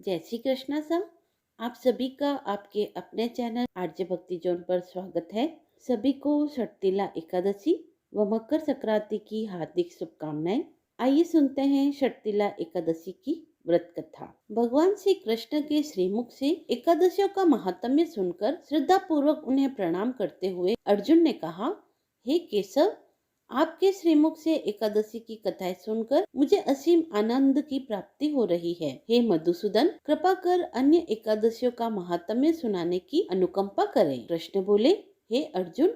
जय श्री कृष्णा सर। आप सभी का आपके अपने चैनल आरजे भक्ति जोन पर स्वागत है। सभी को षटतिला एकादशी व मकर संक्रांति की हार्दिक शुभकामनाएं। आइए सुनते हैं षटतिला एकादशी की व्रत कथा। भगवान श्री कृष्ण के श्रीमुख से एकादशियों का महात्म्य सुनकर श्रद्धा पूर्वक उन्हें प्रणाम करते हुए अर्जुन ने कहा, हे केशव, आपके श्रीमुख से एकादशी की कथाएं सुनकर मुझे असीम आनंद की प्राप्ति हो रही है। हे मधुसूदन, कृपा कर अन्य एकादशियों का महात्म्य सुनाने की अनुकंपा करें। कृष्ण बोले, हे अर्जुन,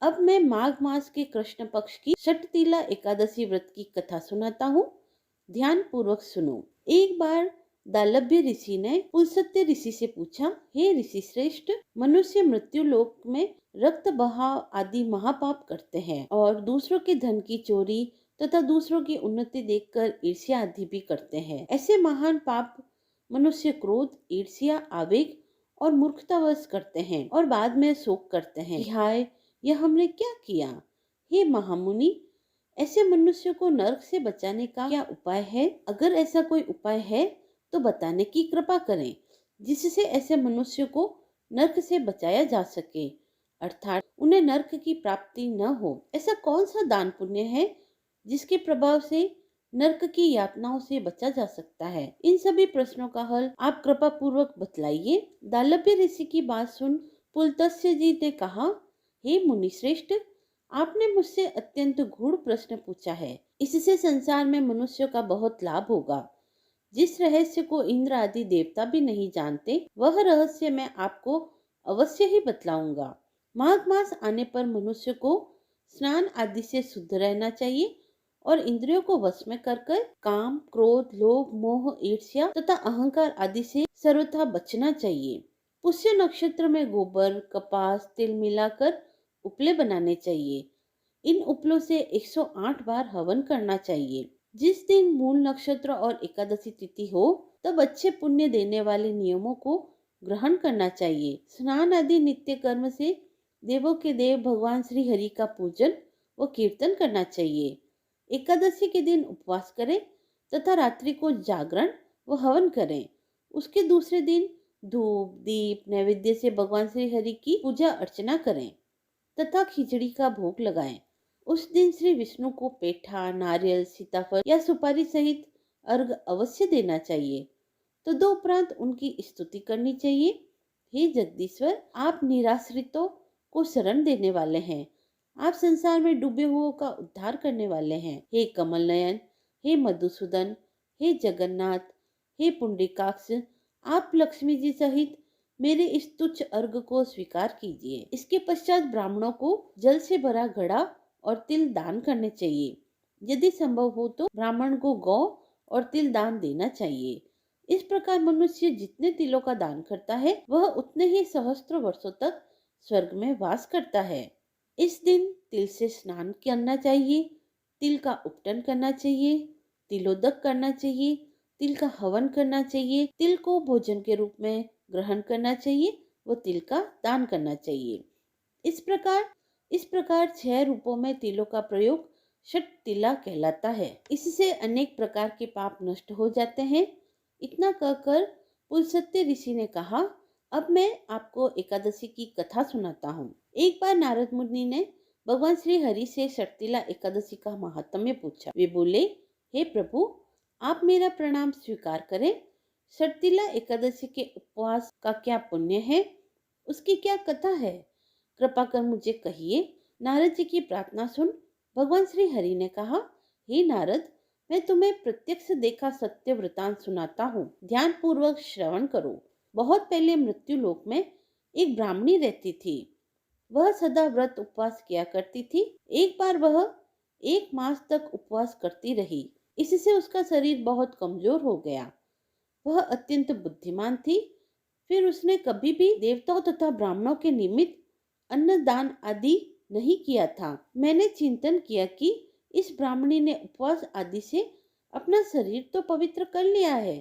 अब मैं माघ मास के कृष्ण पक्ष की षटतिला एकादशी व्रत की कथा सुनाता हूँ। ध्यान पूर्वक सुनो। एक बार दालभ्य ऋषि ने पुलस्त्य ऋषि से पूछा, हे ऋषि श्रेष्ठ, मनुष्य मृत्यु लोक में रक्त बहाव आदि महापाप करते हैं और दूसरों के धन की चोरी तथा दूसरों की उन्नति देखकर ईर्ष्या आदि भी करते हैं। ऐसे महान पाप मनुष्य क्रोध, ईर्ष्या, आवेग और मूर्खतावश करते हैं और बाद में शोक करते हैं, हाय यह हमने क्या किया। हे महामुनि, ऐसे मनुष्य को नरक से बचाने का क्या उपाय है? अगर ऐसा कोई उपाय है तो बताने की कृपा करें, जिससे ऐसे मनुष्य को नरक से बचाया जा सके, अर्थात उन्हें नरक की प्राप्ति न हो। ऐसा कौन सा दान पुण्य है जिसके प्रभाव से नरक की यातनाओं से बचा जा सकता है? इन सभी प्रश्नों का हल आप कृपा पूर्वक बतलाइए। दालभ्य ऋषि की बात सुन पुलस्त्य जी ने कहा, हे मुनि श्रेष्ठ, आपने मुझसे अत्यंत गूढ़ प्रश्न पूछा है। इससे संसार में मनुष्यों का बहुत लाभ होगा। जिस रहस्य को इंद्र आदि देवता भी नहीं जानते, वह रहस्य मैं आपको अवश्य ही बतलाऊंगा। माघ मास आने पर मनुष्य को स्नान आदि से शुद्ध रहना चाहिए और इंद्रियों को वश में कर काम, क्रोध, लोभ, मोह, ईर्ष्या तथा अहंकार आदि से सर्वथा बचना चाहिए। पुष्य नक्षत्र में गोबर, कपास, तिल मिलाकर उपले बनाने चाहिए। इन उपलों से 108 बार हवन करना चाहिए। जिस दिन मूल नक्षत्र और एकादशी तिथि हो, तब अच्छे पुण्य देने वाले नियमों को ग्रहण करना चाहिए। स्नान आदि नित्य कर्म से देवों के देव भगवान श्री हरि का पूजन व कीर्तन करना चाहिए। एकादशी के दिन उपवास करें तथा रात्रि को जागरण व हवन करें। उसके दूसरे दिन धूप, दीप, नैवेद्य से भगवान श्री हरि की पूजा अर्चना करें तथा खिचड़ी का भोग लगाएं। उस दिन श्री विष्णु को पेठा, नारियल, सीताफल या सुपारी सहित अर्घ अवश्य देना चाहिए। तो दो उपरांत उनकी स्तुति करनी चाहिए। हे जगदीश्वर, आप निराश्रितों को शरण देने वाले हैं। आप संसार में डूबे हुओं का उद्धार करने वाले हैं। हे कमल नयन, हे मधुसूदन, हे जगन्नाथ, हे पुंडरीकाक्ष, आप लक्ष्मी जी सहित मेरे इस तुच्छ अर्घ को स्वीकार कीजिए। इसके पश्चात ब्राह्मणों को जल से भरा घड़ा और तिल दान करने चाहिए। यदि संभव हो तो ब्राह्मण को गौ और तिल दान देना चाहिए। इस प्रकार मनुष्य जितने तिलों का दान करता है, वह उतने ही सहस्त्र वर्षों तक स्वर्ग में वास करता है। इस दिन तिल से स्नान करना चाहिए, तिल का उपटन करना चाहिए, तिलोदक करना चाहिए, तिल का हवन करना चाहिए, तिल को भोजन के रूप में ग्रहण करना चाहिए व तिल का दान करना चाहिए। इस प्रकार 6 रूपों में तिलों का प्रयोग षटतिला कहलाता है। इससे अनेक प्रकार के पाप नष्ट हो जाते हैं। इतना कहकर पुलस्त्य ऋषि ने कहा, अब मैं आपको एकादशी की कथा सुनाता हूँ। एक बार नारद मुनि ने भगवान श्री हरि से षटतिला एकादशी का महात्म्य पूछा। वे बोले, हे प्रभु, आप मेरा प्रणाम स्वीकार करें। षटतिला एकादशी के उपवास का क्या पुण्य है? उसकी क्या कथा है? कृपा कर मुझे कहिए। नारद जी की प्रार्थना सुन भगवान श्री हरि ने कहा, हे नारद, मैं तुम्हें प्रत्यक्ष देखा सत्य वृतांत सुनाता हूँ। ध्यान पूर्वक श्रवण करो। बहुत पहले मृत्यु लोक में एक ब्राह्मणी रहती थी। वह सदा व्रत उपवास किया करती थी। एक बार वह 1 मास तक उपवास करती रही। इससे उसका शरीर बहुत कमजोर हो गया। वह अत्यंत बुद्धिमान थी। फिर उसने कभी भी देवताओं तथा ब्राह्मणों के निमित्त अन्नदान आदि नहीं किया था। मैंने चिंतन किया कि इस ब्राह्मणी ने उपवास आदि से अपना शरीर तो पवित्र कर लिया है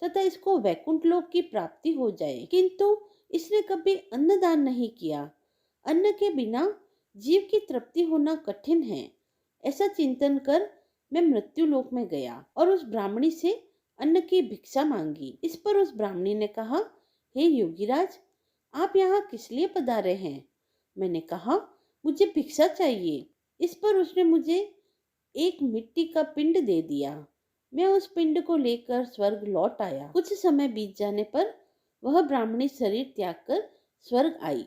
तथा इसको वैकुंठ लोक की प्राप्ति हो जाए, किंतु इसने कभी अन्नदान नहीं किया। अन्न के बिना जीव की तृप्ति होना कठिन है। ऐसा चिंतन कर मैं मृत्यु लोक में गया और उस ब्राह्मणी से अन्न की भिक्षा मांगी। इस पर उस ब्राह्मणी ने कहा, हे योगीराज, आप यहाँ किस लिए पधारे हैं? मैंने कहा, मुझे भिक्षा चाहिए। इस पर उसने मुझे एक मिट्टी का पिंड दे दिया। मैं उस पिंड को लेकर स्वर्ग लौट आया। कुछ समय बीत जाने पर वह ब्राह्मणी शरीर त्याग कर स्वर्ग आई।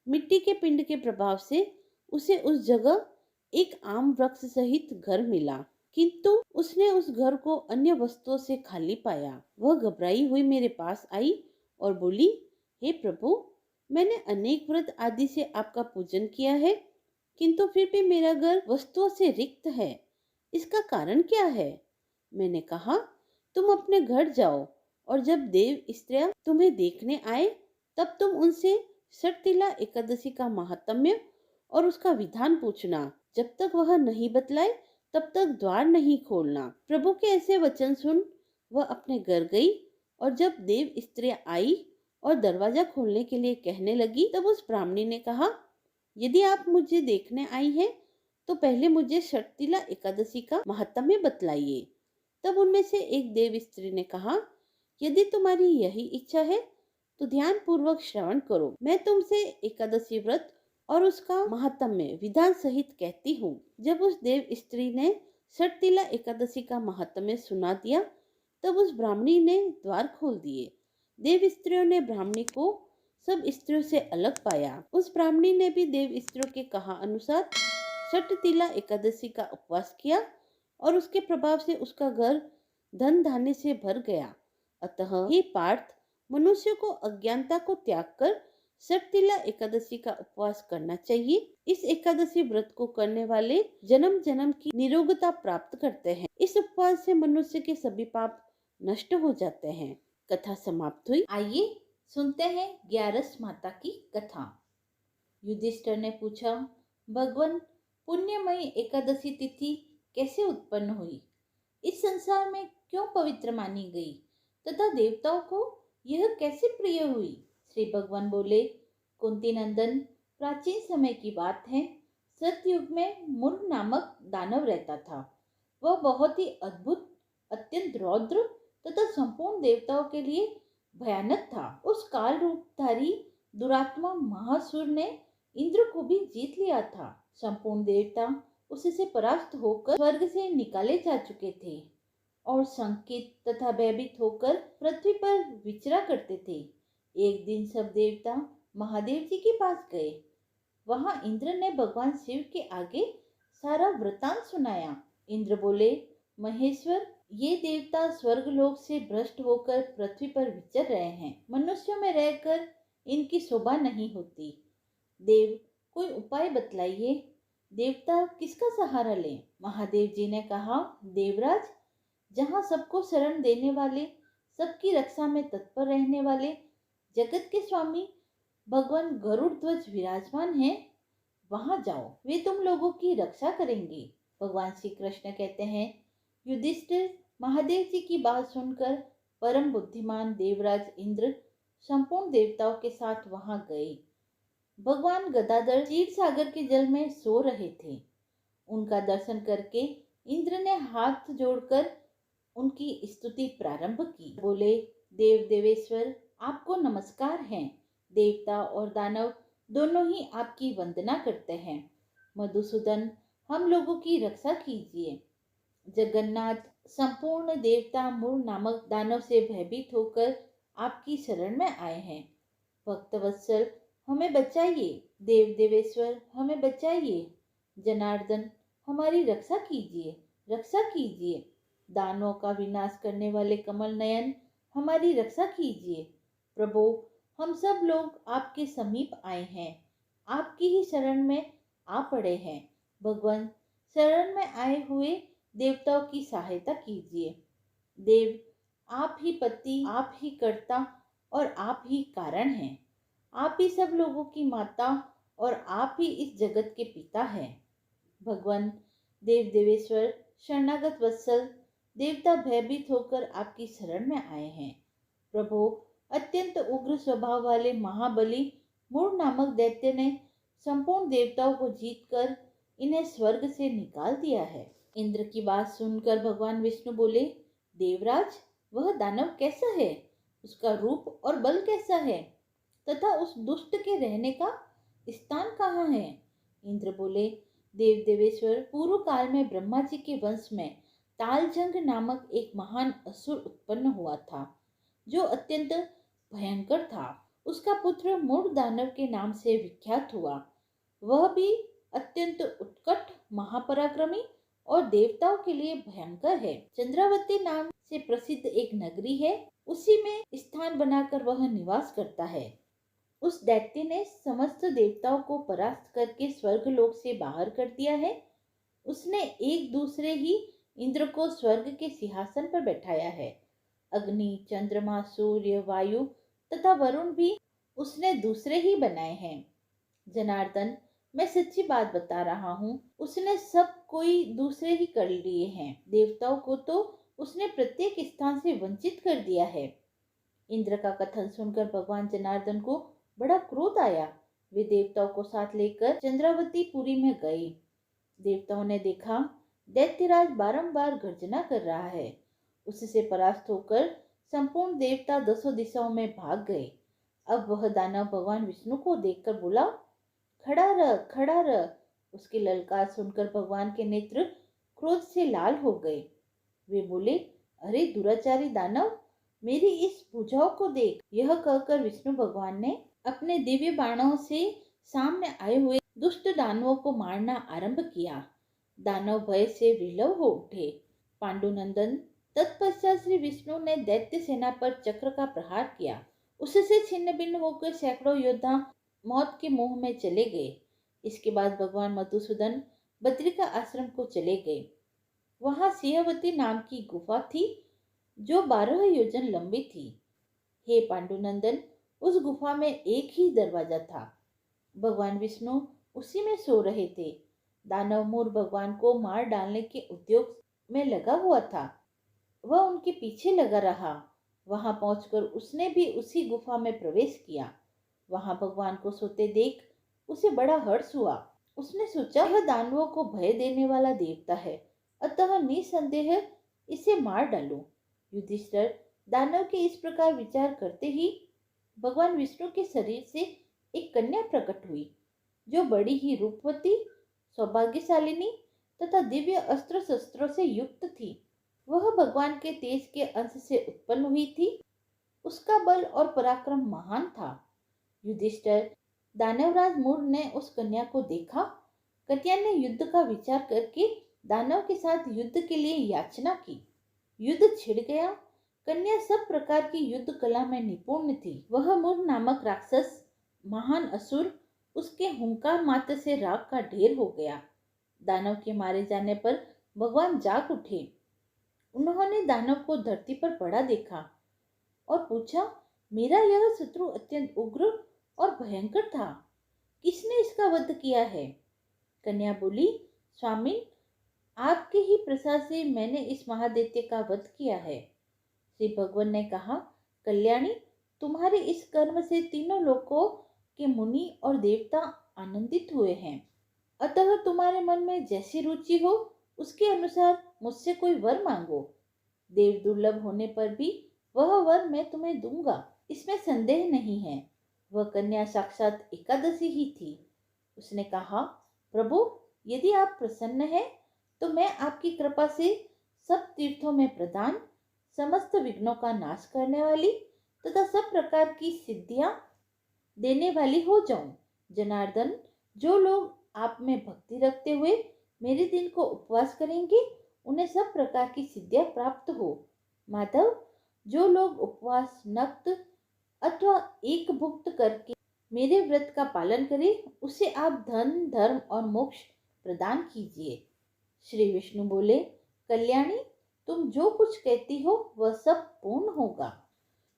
मिट्टी के पिंड के प्रभाव से उसे उस जगह एक आम वृक्ष सहित घर मिला, किंतु उसने उस घर को अन्य वस्तुओं से खाली पाया। वह घबराई हुई मेरे पास आई और बोली, हे प्रभु, मैंने अनेक व्रत आदि से आपका पूजन किया है, किंतु फिर भी मेरा घर वस्तुओं से रिक्त है। इसका कारण क्या है? मैंने कहा, तुम अपने घर जाओ और जब देव स्त्रियां तुम्हें देखने आए तब तुम उनसे शर्तिला एकादशी का महात्म्य और उसका विधान पूछना। जब तक वह नहीं बतलाए तब तक द्वार नहीं खोलना। प्रभु के ऐसे वचन सुन वह अपने घर गई और जब देव स्त्रियां आई और दरवाजा खोलने के लिए कहने लगी तब उस ब्राह्मणी ने कहा, यदि आप मुझे देखने आई हैं तो पहले मुझे शर्तिला एकादशी का महात्म्य बतलाइए। तब उनमें से एक देव स्त्री ने कहा, यदि तुम्हारी यही इच्छा है तो ध्यान पूर्वक श्रवण करो। मैं तुमसे एकादशी व्रत और उसका महात्म्य विधान सहित कहती हूँ। जब उस देव स्त्री ने शर्तिला एकादशी का महात्म्य सुना दिया तब उस ब्राह्मणी ने द्वार खोल दिए। देव स्त्रियों ने ब्राह्मणी को सब स्त्रियों से अलग पाया। उस ब्राह्मणी ने भी देव स्त्रियों के कहा अनुसार शर्तिला एकादशी का उपवास किया और उसके प्रभाव से उसका घर धन धान्य से भर गया। अतः हे पार्थ, मनुष्य को अज्ञानता को त्याग कर शर्तिला एकादशी का उपवास करना चाहिए। इस एकादशी व्रत को करने वाले जन्म जन्म की निरोगता प्राप्त करते हैं। इस उपवास से मनुष्य के सभी पाप नष्ट हो जाते हैं। कथा समाप्त हुई। आइए सुनते हैं ग्यारस माता की कथा। युधिष्ठिर ने पूछा, भगवान, पुण्यमयी एकादशी तिथि कैसे उत्पन्न हुई? इस संसार में क्यों पवित्र मानी गई तथा देवताओं को यह कैसे प्रिय हुई? श्री भगवान बोले, कुंती नंदन, प्राचीन समय की बात है। सतयुग में मुर नामक दानव रहता था। वह बहुत ही अद्भुत, अत्यंत रौद्र तथा संपूर्ण देवताओं के लिए भयानक था। उस काल रूपधारी दुरात्मा महासुर ने इंद्र को भी जीत लिया था। संपूर्ण देवता उससे परास्त होकर स्वर्ग से निकाले जा चुके थे और संकित तथा भयभीत होकर पृथ्वी पर विचरा करते थे। एक दिन सब देवता महादेव जी के पास गए। वहां इंद्र ने भगवान शिव के आगे सारा वृतांत सुनाया। इंद्र बोले, महेश्वर, ये देवता स्वर्ग लोक से भ्रष्ट होकर पृथ्वी पर विचर रहे हैं। मनुष्यों में रहकर इनकी शोभा नहीं होती। देव, कोई उपाय बतलाइए। देवता किसका सहारा लें? महादेव जी ने कहा, देवराज, जहाँ सबको शरण देने वाले, सबकी रक्षा में तत्पर रहने वाले जगत के स्वामी भगवान गरुड़ ध्वज विराजमान हैं, वहां जाओ, वे तुम लोगों की रक्षा करेंगे। भगवान श्री कृष्ण कहते हैं, युधिष्ठिर महादेव जी की बात सुनकर परम बुद्धिमान देवराज इंद्र संपूर्ण देवताओं के साथ वहां गए। भगवान गदाधर क्षीर सागर के जल में सो रहे थे। उनका दर्शन करके इंद्र ने हाथ जोड़कर उनकी स्तुति प्रारंभ की। बोले, देव देवेश्वर, आपको नमस्कार है। देवता और दानव दोनों ही आपकी वंदना करते हैं। मधुसूदन, हम लोगों की रक्षा कीजिए। जगन्नाथ, संपूर्ण देवता मूर नामक दानव से भयभीत होकर आपकी शरण में आए हैं। भक्तवत्सल, हमें बचाइए। देव देवेश्वर, हमें बचाइए। जनार्दन, हमारी रक्षा कीजिए, रक्षा कीजिए। दानों का विनाश करने वाले कमल नयन, हमारी रक्षा कीजिए। प्रभु, हम सब लोग आपके समीप आए हैं, आपकी ही शरण में आ पड़े हैं। भगवान, शरण में आए हुए देवताओं की सहायता कीजिए। देव, आप ही पति, आप ही कर्ता और आप ही कारण हैं। आप ही सब लोगों की माता और आप ही इस जगत के पिता हैं। भगवान, देव देवेश्वर, शरणागत वत्सल, देवता भयभीत होकर आपकी शरण में आए हैं। प्रभु, अत्यंत उग्र स्वभाव वाले महाबली मूर नामक दैत्य ने संपूर्ण देवताओं को जीतकर इन्हें स्वर्ग से निकाल दिया है। इंद्र की बात सुनकर भगवान विष्णु बोले, देवराज, वह दानव कैसा है, उसका रूप और बल कैसा है, तथा उस दुष्ट के रहने का स्थान कहाँ है। इंद्र बोले, देव देवेश्वर, पूर्व काल में ब्रह्मा जी के वंश में तालजंग नामक एक महान असुर उत्पन्न हुआ था, जो अत्यंत भयंकर था। उसका पुत्र मूढ़ दानव के नाम से विख्यात हुआ। वह भी अत्यंत उत्कट, महापराक्रमी और देवताओं के लिए भयंकर है। चंद्रावती नाम से प्रसिद्ध एक नगरी है, उसी में स्थान बनाकर वह निवास करता है। उस दैत्य ने समस्त देवताओं को परास्त करके स्वर्ग लोक से बाहर कर दिया है। उसने एक दूसरे ही इंद्र को स्वर्ग के सिंहासन पर बैठाया है। अग्नि, चंद्रमा, सूर्य, वायु तथा वरुण भी उसने दूसरे ही बनाए हैं। जनार्दन, मैं सच्ची बात बता रहा हूँ, उसने सब कोई दूसरे ही कर लिए हैं। देवताओं को तो उसने प्रत्येक स्थान से वंचित कर दिया है। इंद्र का कथन सुनकर भगवान जनार्दन को बड़ा क्रोध आया। वे देवताओं को साथ लेकर चंद्रावती पुरी में गए। देवताओं ने देखा, दैत्यराज बारंबार गर्जना कर रहा है। उससे परास्त होकर संपूर्ण देवता दसों दिशाओं में भाग गए। अब वह दानव भगवान विष्णु को देखकर बोला, खड़ा रह, खड़ा रह। उसकी ललकार सुनकर भगवान के नेत्र क्रोध से लाल हो गए। वे बोले, अरे दुराचारी दानव, मेरी इस भुजाओं को देख। यह कहकर विष्णु भगवान ने अपने दिव्य बाणों से सामने आए हुए दुष्ट दानवों को मारना आरंभ किया। दानव भय से विलव हो उठे। पांडुनंदन, तत्पश्चात श्री विष्णु ने दैत्य सेना पर चक्र का प्रहार किया। उससे छिन्न भिन्न होकर सैकड़ों योद्धा मौत के मुंह में चले गए। इसके बाद भगवान मधुसूदन बद्रिका आश्रम को चले गए। वहां सिंहवती नाम की गुफा थी, जो 12 योजन लंबी थी। हे पांडुनंदन, उस गुफा में एक ही दरवाजा था। भगवान विष्णु उसी में सो रहे थे। दानव मूर भगवान को मार डालने के उद्योग में लगा हुआ था। वह उनके पीछे लगा रहा। वहां पहुंचकर उसने भी उसी गुफा में प्रवेश किया। वहां भगवान को सोते देख उसे बड़ा हर्ष हुआ। उसने सोचा, यह दानवों को भय देने वाला देवता है, अतः निसंदेह इसे मार डालूं। युधिष्ठिर, दानव के इस प्रकार विचार करते ही भगवान विष्णु के शरीर से एक कन्या प्रकट हुई, जो बड़ी ही रूपवती, सौभाग्यशालिनी तथा दिव्य अस्त्र शस्त्रों से युक्त थी। वह भगवान के तेज के अंश से उत्पन्न हुई थी। उसका बल और पराक्रम महान था। युधिष्ठिर, दानवराज मूढ़ ने उस कन्या को देखा। कन्या ने युद्ध का विचार करके दानव के साथ युद्ध के लिए याचना की। युद्ध छिड़ गया। कन्या सब प्रकार की युद्ध कला में निपुण थी। वह मूढ़ नामक राक्षस, महान असुर, उसके हुंकार मात्र से राख का ढेर हो गया। दानव के मारे जाने पर भगवान जाग उठे। उन्होंने दानव को धरती पर पड़ा देखा और पूछा, मेरा यह शत्रु अत्यंत उग्र और भयंकर था, किसने इसका वध किया है? कन्या बोली, स्वामी, आपके ही प्रसाद से मैंने इस महादैत्य का वध किया है। श्री भगवान ने कहा, कल्याणी, तुम्हारे इस कर्म से तीनों लोकों के मुनि और देवता आनंदित हुए हैं। अतः तुम्हारे मन में जैसी रुचि हो उसके अनुसार मुझसे कोई वर मांगो। देव दुर्लभ होने पर भी वह वर मैं तुम्हें दूंगा, इसमें संदेह नहीं है। वह कन्या साक्षात एकादशी ही थी। उसने कहा, प्रभु, यदि आप प्रसन्न हैं तो मैं आपकी कृपा से सब तीर्थों में प्रधान, समस्त विघ्नों का नाश करने वाली तथा सब प्रकार की सिद्धियां देने वाली हो जाऊं। जनार्दन, जो लोग आप में भक्ति रखते हुए मेरे दिन को उपवास करेंगे, उन्हें सब प्रकार की सिद्धियां प्राप्त हो। माधव, जो लोग उपवास, नक्त अथवा एक भुक्त करके मेरे व्रत का पालन करे, उसे आप धन, धर्म और मोक्ष प्रदान कीजिए। श्री विष्णु बोले, कल्याणी, तुम जो कुछ कहती हो वह सब पूर्ण होगा।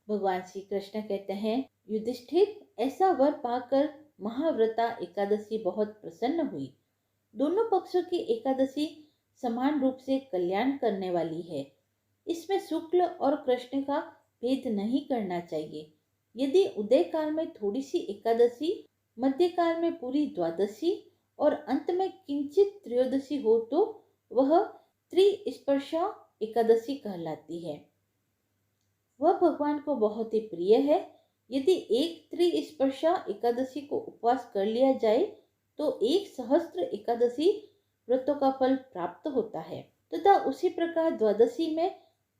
भगवान श्री कृष्ण कहते हैं, युधिष्ठिर, ऐसा वर पाकर महाव्रता एकादशी बहुत प्रसन्न हुई। दोनों पक्षों की एकादशी समान रूप से कल्याण करने वाली है। इसमें शुक्ल और कृष्ण का भेद नहीं करना चाहिए। यदि उदय काल में थोड़ी सी एकादशी, मध्य काल में पूरी द्वादशी और अंत में किंचित त्रयोदशी हो तो वह त्रिस्पर्शा एकादशी कहलाती है। वह भगवान को बहुत ही प्रिय है। यदि एक त्रिस्पर्शा एकादशी को उपवास कर लिया जाए तो 1 सहस्त्र एकादशी व्रतों का फल प्राप्त होता है तथा उसी प्रकार द्वादशी में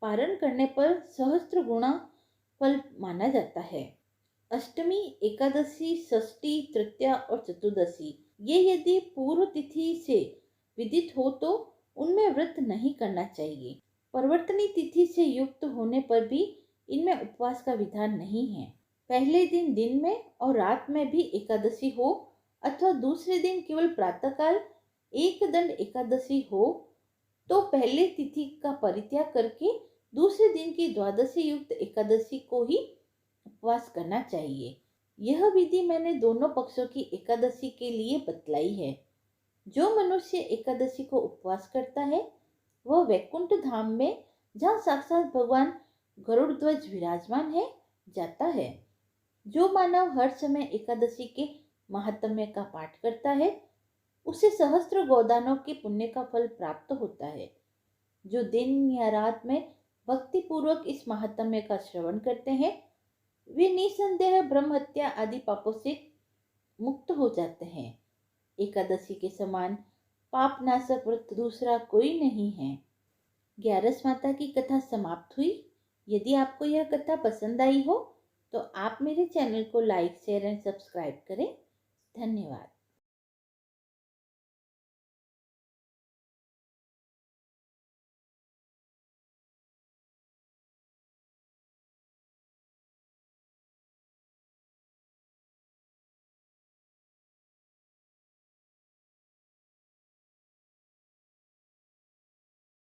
पारण करने पर सहस्त्र गुणा फल माना जाता है। अष्टमी, एकादशी, षष्ठी, तृतीया और चतुर्दशी ये यदि पूर्व तिथि से विदित हो तो उनमें व्रत नहीं करना चाहिए। परिवर्तनी तिथि से युक्त होने पर भी इनमें उपवास का विधान नहीं है। पहले दिन दिन में और रात में भी एकादशी हो अथवा दूसरे दिन केवल प्रातःकाल एक दंड एकादशी हो तो पहले तिथि का परित्याग करके दूसरे दिन की द्वादशी युक्त एकादशी को ही उपवास करना चाहिए। यह विधि मैंने दोनों पक्षों की एकादशी के लिए बतलाई है। जो मनुष्य एकादशी को उपवास करता है वह वैकुंठ धाम में, जहाँ साक्षात भगवान गरुड़ ध्वज विराजमान है, जाता है। जो मानव हर समय एकादशी के महात्म्य का पाठ करता है उसे सहस्त्र गोदानों के पुण्य का फल प्राप्त होता है। जो दिन या रात में भक्ति पूर्वक इस महात्म्य का श्रवण करते हैं वे निसंदेह ब्रह्म हत्या आदि पापों से मुक्त हो जाते हैं। एकादशी के समान पापनाशक व्रत दूसरा कोई नहीं है। ग्यारस माता की कथा समाप्त हुई। यदि आपको यह कथा पसंद आई हो तो आप मेरे चैनल को लाइक, शेयर एंड सब्सक्राइब करें। धन्यवाद।